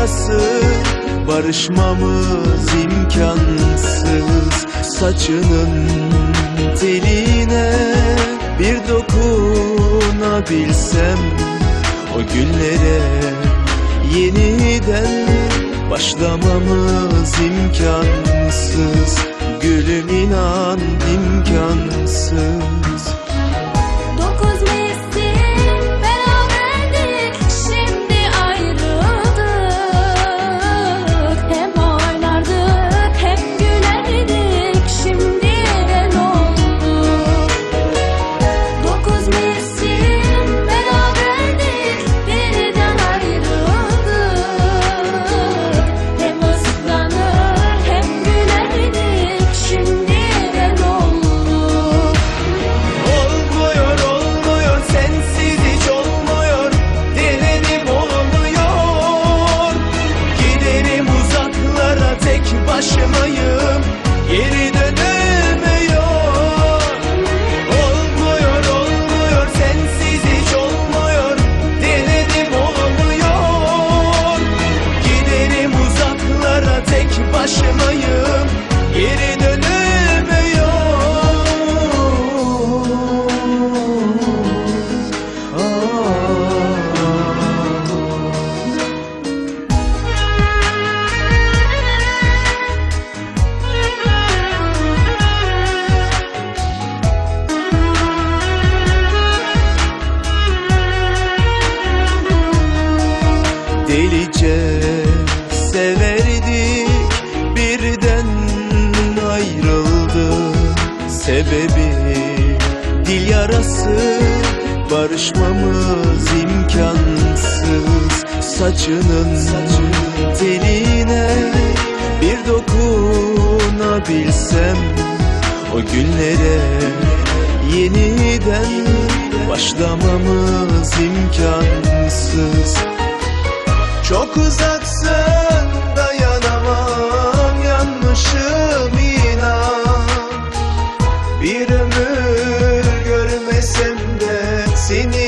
yarası, barışmamız imkansız. Saçının teline bir dokunabilsem, o günlere yeniden başlamamız imkansız. Gülüm inan imkansız. 9 mevsim beraberdik, şimdi ayrıldık. Hem oynardık hem gülerdik, şimdi de ne oldu? 9 mevsim beraberdik, birden ayrıldık. Hem ıslanır hem gülerdik, şimdi de ne oldu? Olmuyor, olmuyor, sensiz hiç olmuyor. Denedim, olmuyor. Giderim uzaklara, tek başımayım, geri dönemiyor. Olmuyor, olmuyor, sensiz hiç olmuyor. Denedim, olmuyor. Giderim uzaklara, tek başımayım, geri dönemiyor. Delice severdik, birden ayrıldı. Sebebi dil yarası, barışmamız imkansız. Saçının teline bir dokunabilsem, o günlere yeniden başlamamız imkansız. Çok uzaksın, dayanamam, yanmışım inan. Bir ömür görmesem de seni